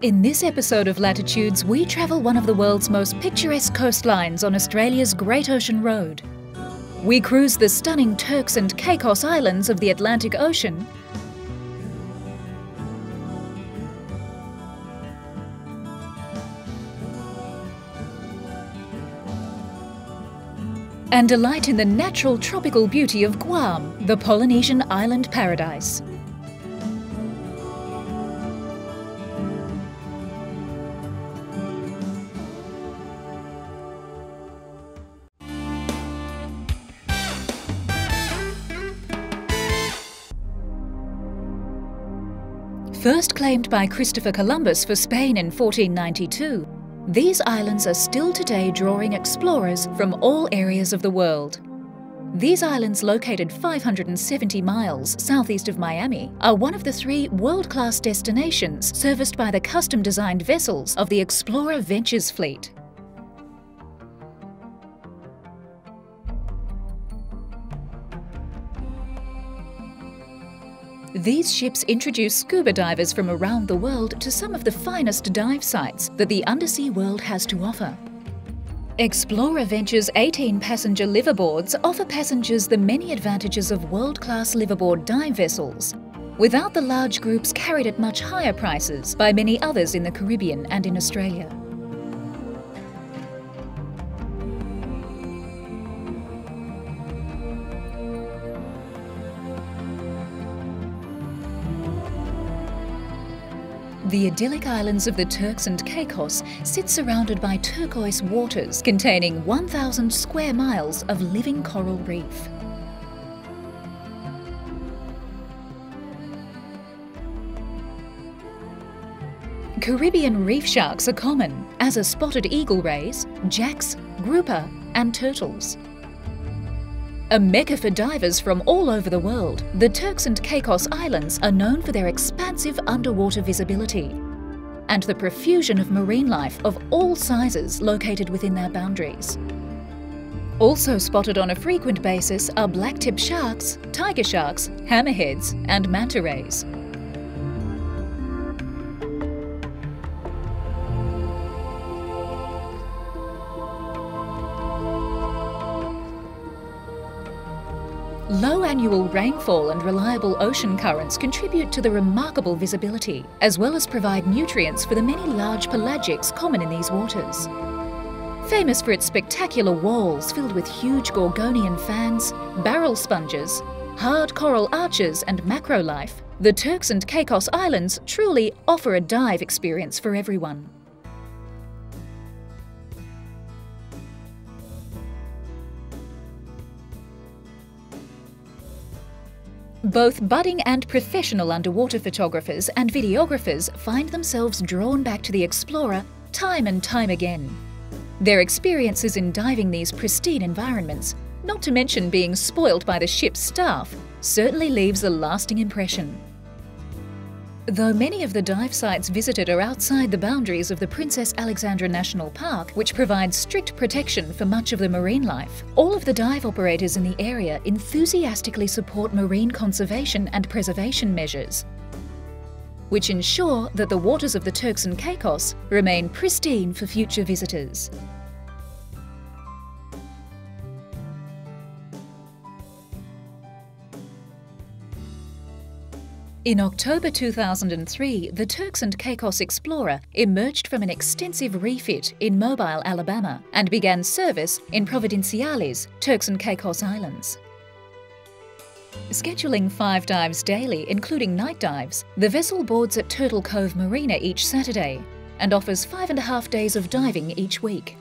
In this episode of Latitudes, we travel one of the world's most picturesque coastlines on Australia's Great Ocean Road. We cruise the stunning Turks and Caicos Islands of the Atlantic Ocean, and delight in the natural tropical beauty of Guam, the Polynesian island paradise. First claimed by Christopher Columbus for Spain in 1492, these islands are still today drawing explorers from all areas of the world. These islands, located 570 miles southeast of Miami, are one of the 3 world-class destinations serviced by the custom-designed vessels of the Explorer Ventures fleet. These ships introduce scuba divers from around the world to some of the finest dive sites that the undersea world has to offer. Explorer Ventures' 18-passenger liveaboards offer passengers the many advantages of world-class liveaboard dive vessels, without the large groups carried at much higher prices by many others in the Caribbean and in Australia. The idyllic islands of the Turks and Caicos sit surrounded by turquoise waters containing 1,000 square miles of living coral reef. Caribbean reef sharks are common, as are spotted eagle rays, jacks, grouper and turtles. A mecca for divers from all over the world, the Turks and Caicos Islands are known for their expansive underwater visibility and the profusion of marine life of all sizes located within their boundaries. Also spotted on a frequent basis are black-tip sharks, tiger sharks, hammerheads and manta rays. Low annual rainfall and reliable ocean currents contribute to the remarkable visibility, as well as provide nutrients for the many large pelagics common in these waters. Famous for its spectacular walls filled with huge gorgonian fans, barrel sponges, hard coral arches and macro life, the Turks and Caicos Islands truly offer a dive experience for everyone. Both budding and professional underwater photographers and videographers find themselves drawn back to the Explorer time and time again. Their experiences in diving these pristine environments, not to mention being spoilt by the ship's staff, certainly leaves a lasting impression. Though many of the dive sites visited are outside the boundaries of the Princess Alexandra National Park, which provides strict protection for much of the marine life, all of the dive operators in the area enthusiastically support marine conservation and preservation measures, which ensure that the waters of the Turks and Caicos remain pristine for future visitors. In October 2003, the Turks and Caicos Explorer emerged from an extensive refit in Mobile, Alabama, and began service in Providenciales, Turks and Caicos Islands. Scheduling 5 dives daily, including night dives, the vessel boards at Turtle Cove Marina each Saturday and offers 5.5 days of diving each week.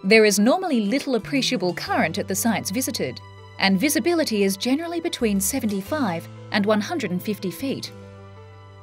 There is normally little appreciable current at the sites visited, and visibility is generally between 75 and 150 feet.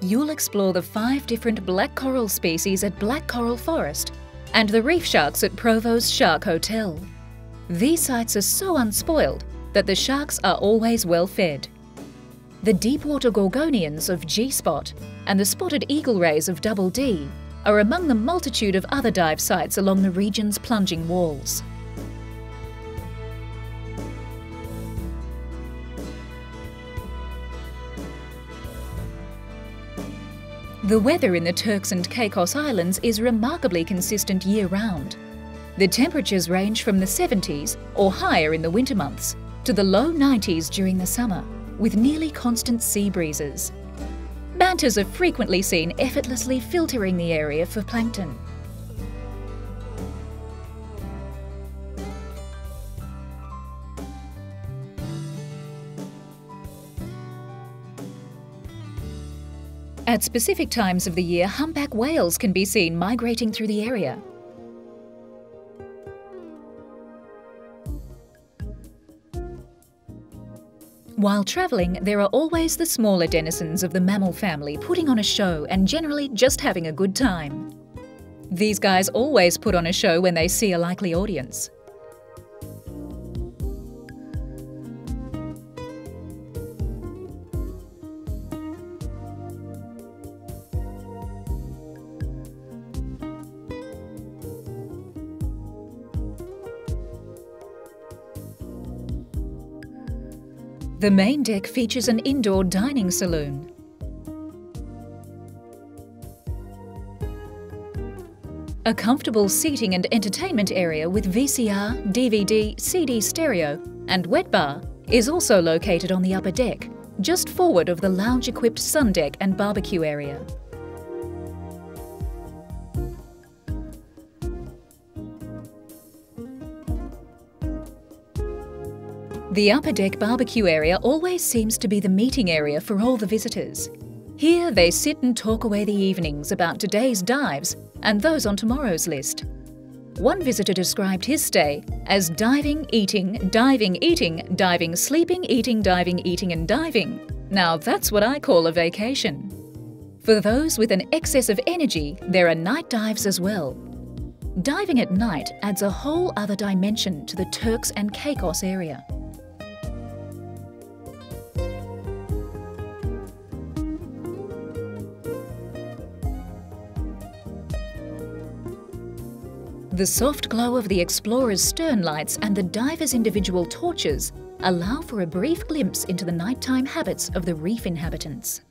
You'll explore the 5 different black coral species at Black Coral Forest and the reef sharks at Provo's Shark Hotel. These sites are so unspoiled that the sharks are always well fed. The deepwater gorgonians of G-Spot and the spotted eagle rays of Double D are among the multitude of other dive sites along the region's plunging walls. The weather in the Turks and Caicos Islands is remarkably consistent year-round. The temperatures range from the 70s or higher in the winter months to the low 90s during the summer, with nearly constant sea breezes. Bantas are frequently seen effortlessly filtering the area for plankton. At specific times of the year, humpback whales can be seen migrating through the area. While travelling, there are always the smaller denizens of the mammal family putting on a show and generally just having a good time. These guys always put on a show when they see a likely audience. The main deck features an indoor dining saloon. A comfortable seating and entertainment area with VCR, DVD, CD stereo and wet bar is also located on the upper deck, just forward of the lounge-equipped sun deck and barbecue area. The upper deck barbecue area always seems to be the meeting area for all the visitors. Here they sit and talk away the evenings about today's dives and those on tomorrow's list. One visitor described his stay as diving, eating, diving, eating, diving, sleeping, eating, diving, and diving. Now that's what I call a vacation. For those with an excess of energy, there are night dives as well. Diving at night adds a whole other dimension to the Turks and Caicos area. The soft glow of the explorer's stern lights and the diver's individual torches allow for a brief glimpse into the nighttime habits of the reef inhabitants.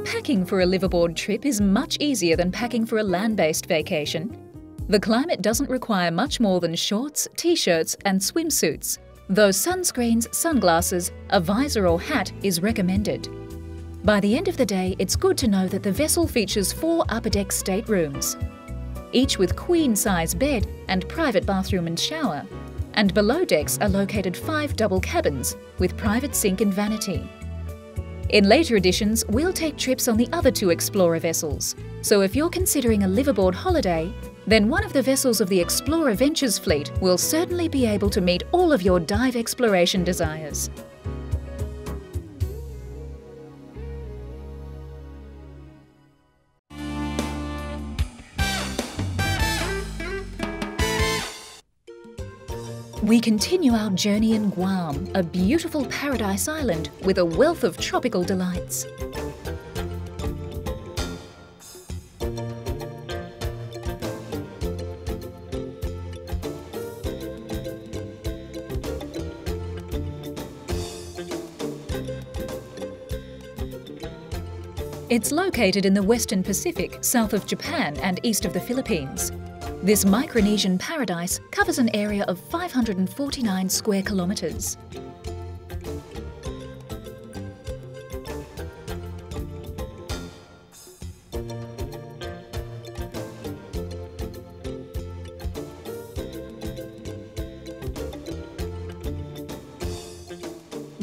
Packing for a liveaboard trip is much easier than packing for a land-based vacation. The climate doesn't require much more than shorts, t-shirts and swimsuits, though sunscreens, sunglasses, a visor or hat is recommended. By the end of the day, it's good to know that the vessel features 4 upper deck staterooms, each with queen-size bed and private bathroom and shower, and below decks are located 5 double cabins with private sink and vanity. In later editions, we'll take trips on the other 2 Explorer vessels, so if you're considering a liveaboard holiday, then one of the vessels of the Explorer Ventures fleet will certainly be able to meet all of your dive exploration desires. We continue our journey in Guam, a beautiful paradise island with a wealth of tropical delights. It's located in the Western Pacific, south of Japan and east of the Philippines. This Micronesian paradise covers an area of 549 square kilometres.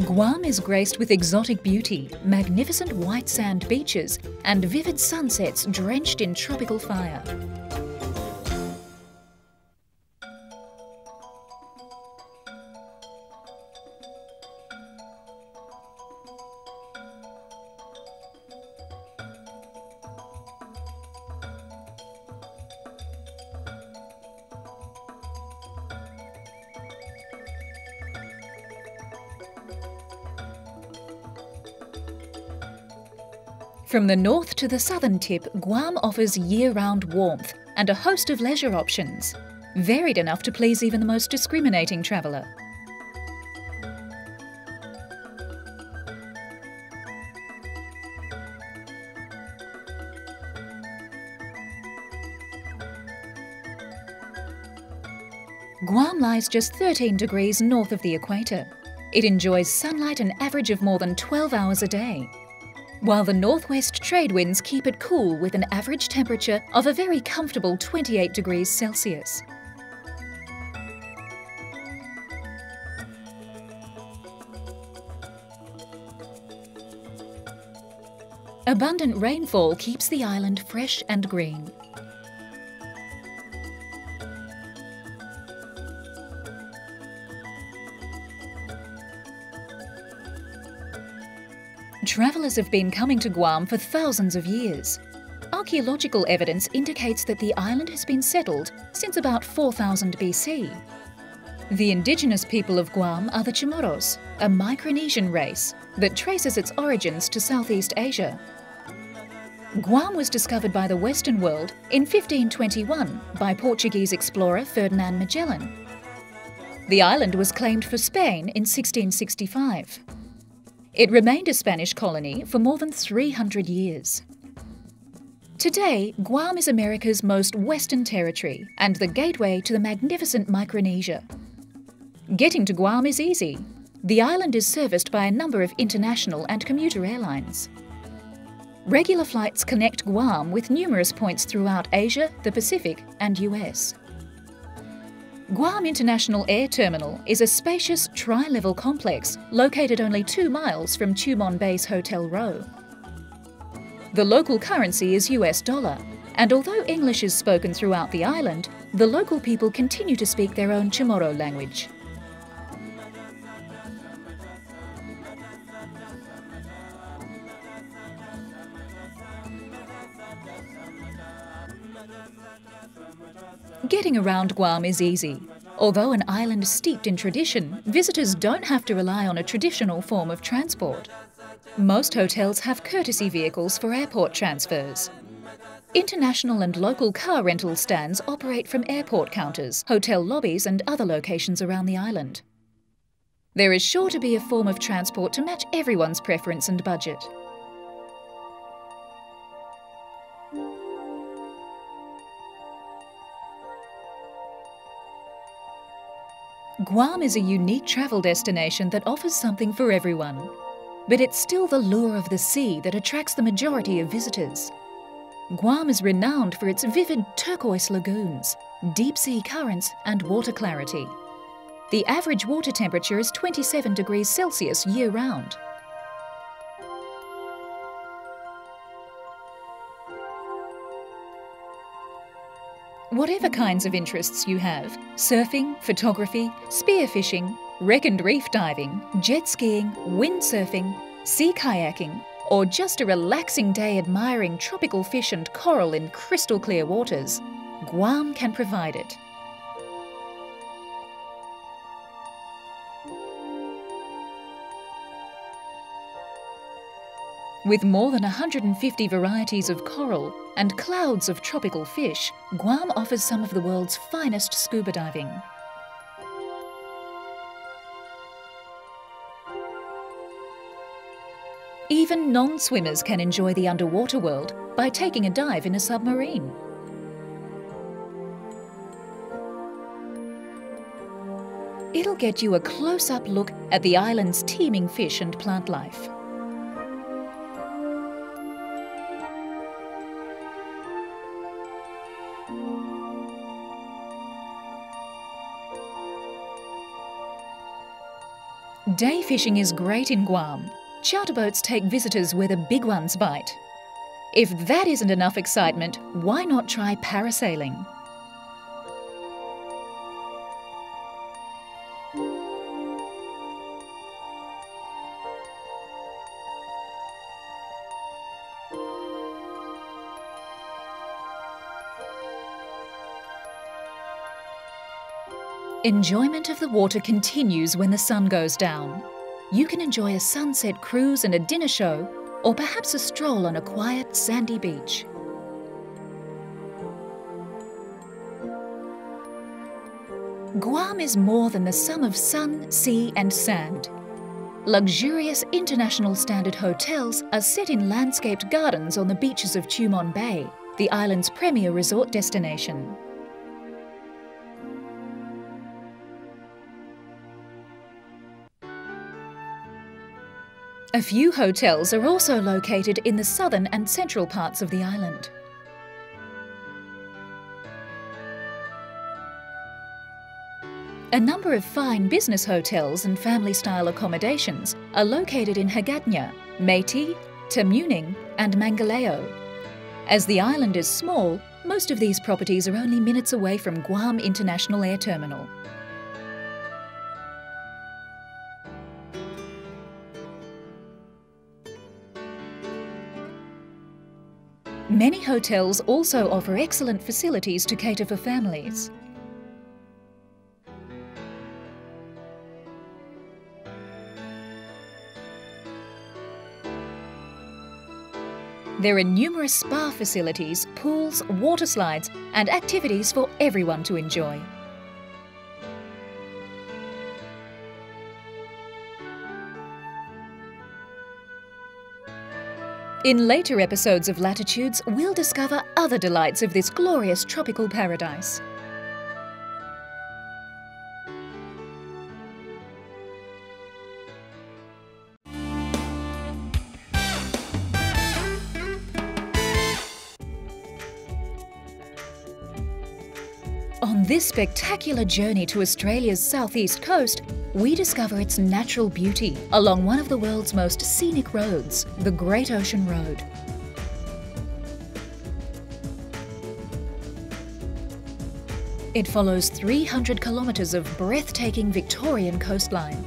Guam is graced with exotic beauty, magnificent white sand beaches and vivid sunsets drenched in tropical fire. From the north to the southern tip, Guam offers year-round warmth and a host of leisure options, varied enough to please even the most discriminating traveller. Guam lies just 13 degrees north of the equator. It enjoys sunlight an average of more than 12 hours a day, while the northwest trade winds keep it cool with an average temperature of a very comfortable 28 degrees Celsius. Abundant rainfall keeps the island fresh and green. Travellers have been coming to Guam for thousands of years. Archaeological evidence indicates that the island has been settled since about 4000 BC. The indigenous people of Guam are the Chamorros, a Micronesian race that traces its origins to Southeast Asia. Guam was discovered by the Western world in 1521 by Portuguese explorer Ferdinand Magellan. The island was claimed for Spain in 1665. It remained a Spanish colony for more than 300 years. Today, Guam is America's most western territory and the gateway to the magnificent Micronesia. Getting to Guam is easy. The island is serviced by a number of international and commuter airlines. Regular flights connect Guam with numerous points throughout Asia, the Pacific and US. Guam International Air Terminal is a spacious tri-level complex located only 2 miles from Tumon Bay's Hotel Row. The local currency is US dollar, and although English is spoken throughout the island, the local people continue to speak their own Chamorro language. Getting around Guam is easy. Although an island steeped in tradition, visitors don't have to rely on a traditional form of transport. Most hotels have courtesy vehicles for airport transfers. International and local car rental stands operate from airport counters, hotel lobbies and other locations around the island. There is sure to be a form of transport to match everyone's preference and budget. Guam is a unique travel destination that offers something for everyone. But it's still the lure of the sea that attracts the majority of visitors. Guam is renowned for its vivid turquoise lagoons, deep-sea currents and water clarity. The average water temperature is 27 degrees Celsius year-round. Whatever kinds of interests you have, surfing, photography, spearfishing, wreck and reef diving, jet skiing, windsurfing, sea kayaking, or just a relaxing day admiring tropical fish and coral in crystal clear waters, Guam can provide it. With more than 150 varieties of coral and clouds of tropical fish, Guam offers some of the world's finest scuba diving. Even non-swimmers can enjoy the underwater world by taking a dive in a submarine. It'll get you a close-up look at the island's teeming fish and plant life. Day fishing is great in Guam. Charter boats take visitors where the big ones bite. If that isn't enough excitement, why not try parasailing? Enjoyment of the water continues when the sun goes down. You can enjoy a sunset cruise and a dinner show, or perhaps a stroll on a quiet, sandy beach. Guam is more than the sum of sun, sea and sand. Luxurious international standard hotels are set in landscaped gardens on the beaches of Tumon Bay, the island's premier resort destination. A few hotels are also located in the southern and central parts of the island. A number of fine business hotels and family-style accommodations are located in Hagatnya, Meiti, Tamuning and Mangaleo. As the island is small, most of these properties are only minutes away from Guam International Air Terminal. Many hotels also offer excellent facilities to cater for families. There are numerous spa facilities, pools, water slides and activities for everyone to enjoy. In later episodes of Latitudes, we'll discover other delights of this glorious tropical paradise. On this spectacular journey to Australia's southeast coast, we discover its natural beauty along one of the world's most scenic roads, the Great Ocean Road. It follows 300 kilometres of breathtaking Victorian coastline.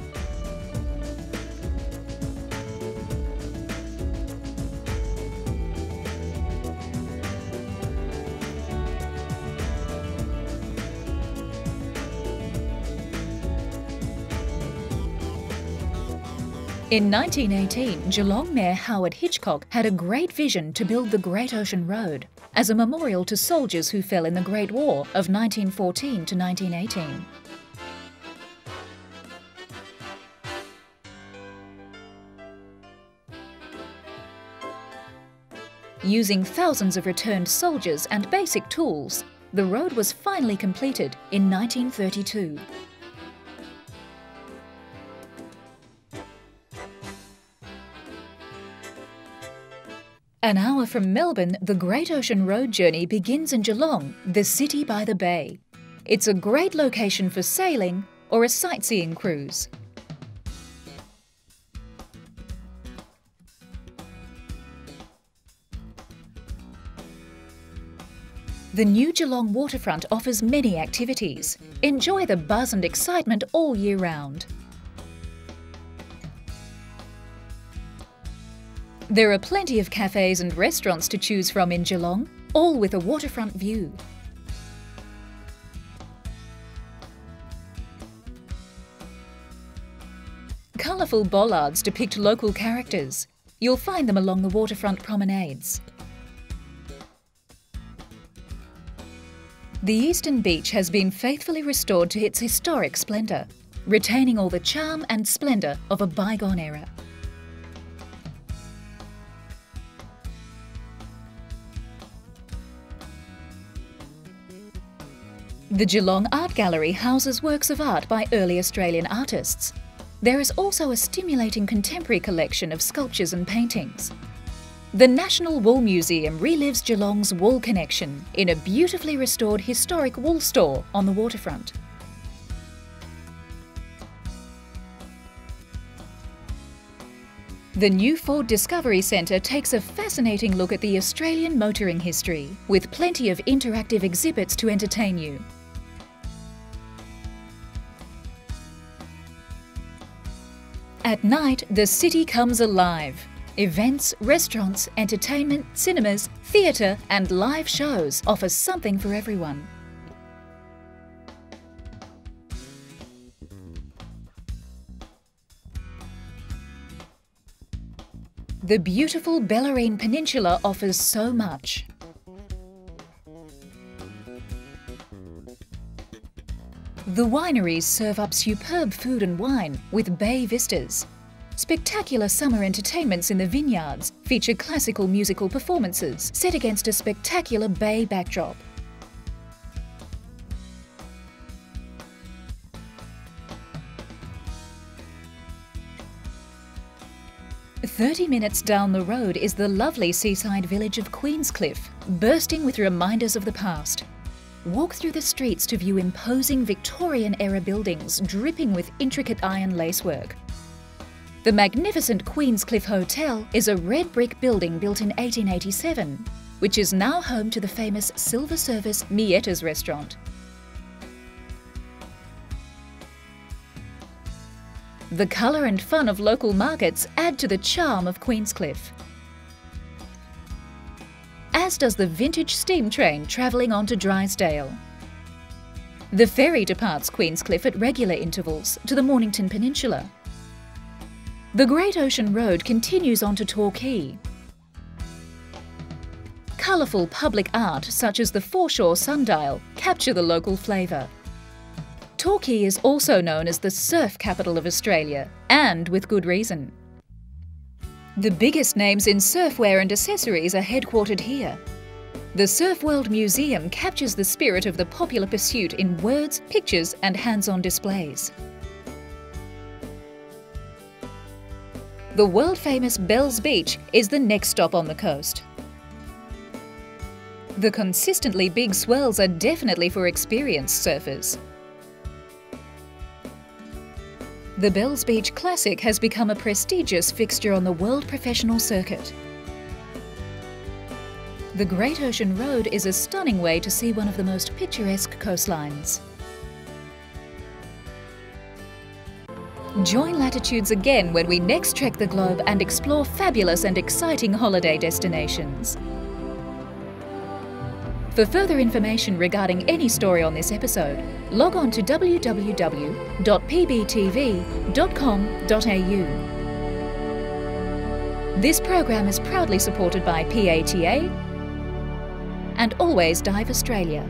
In 1918, Geelong Mayor Howard Hitchcock had a great vision to build the Great Ocean Road as a memorial to soldiers who fell in the Great War of 1914 to 1918. Using thousands of returned soldiers and basic tools, the road was finally completed in 1932. An hour from Melbourne, the Great Ocean Road journey begins in Geelong, the city by the bay. It's a great location for sailing or a sightseeing cruise. The new Geelong waterfront offers many activities. Enjoy the buzz and excitement all year round. There are plenty of cafes and restaurants to choose from in Geelong, all with a waterfront view. Colourful bollards depict local characters. You'll find them along the waterfront promenades. The eastern beach has been faithfully restored to its historic splendour, retaining all the charm and splendour of a bygone era. The Geelong Art Gallery houses works of art by early Australian artists. There is also a stimulating contemporary collection of sculptures and paintings. The National Wool Museum relives Geelong's wool connection in a beautifully restored historic wool store on the waterfront. The new Ford Discovery Centre takes a fascinating look at the Australian motoring history, with plenty of interactive exhibits to entertain you. At night, the city comes alive. Events, restaurants, entertainment, cinemas, theatre and live shows offer something for everyone. The beautiful Bellarine Peninsula offers so much. The wineries serve up superb food and wine with bay vistas. Spectacular summer entertainments in the vineyards feature classical musical performances set against a spectacular bay backdrop. 30 minutes down the road is the lovely seaside village of Queenscliff, bursting with reminders of the past. Walk through the streets to view imposing Victorian-era buildings dripping with intricate iron lacework. The magnificent Queenscliff Hotel is a red brick building built in 1887, which is now home to the famous silver service Mietta's restaurant. The colour and fun of local markets add to the charm of Queenscliff, as does the vintage steam train travelling on to Drysdale. The ferry departs Queenscliff at regular intervals to the Mornington Peninsula. The Great Ocean Road continues on to Torquay. Colourful public art such as the foreshore sundial capture the local flavour. Torquay is also known as the surf capital of Australia, and with good reason. The biggest names in surfwear and accessories are headquartered here. The Surf World Museum captures the spirit of the popular pursuit in words, pictures and hands-on displays. The world-famous Bells Beach is the next stop on the coast. The consistently big swells are definitely for experienced surfers. The Bells Beach Classic has become a prestigious fixture on the world professional circuit. The Great Ocean Road is a stunning way to see one of the most picturesque coastlines. Join Latitudes again when we next trek the globe and explore fabulous and exciting holiday destinations. For further information regarding any story on this episode, log on to www.pbtv.com.au. This program is proudly supported by PATA and Always Dive Australia.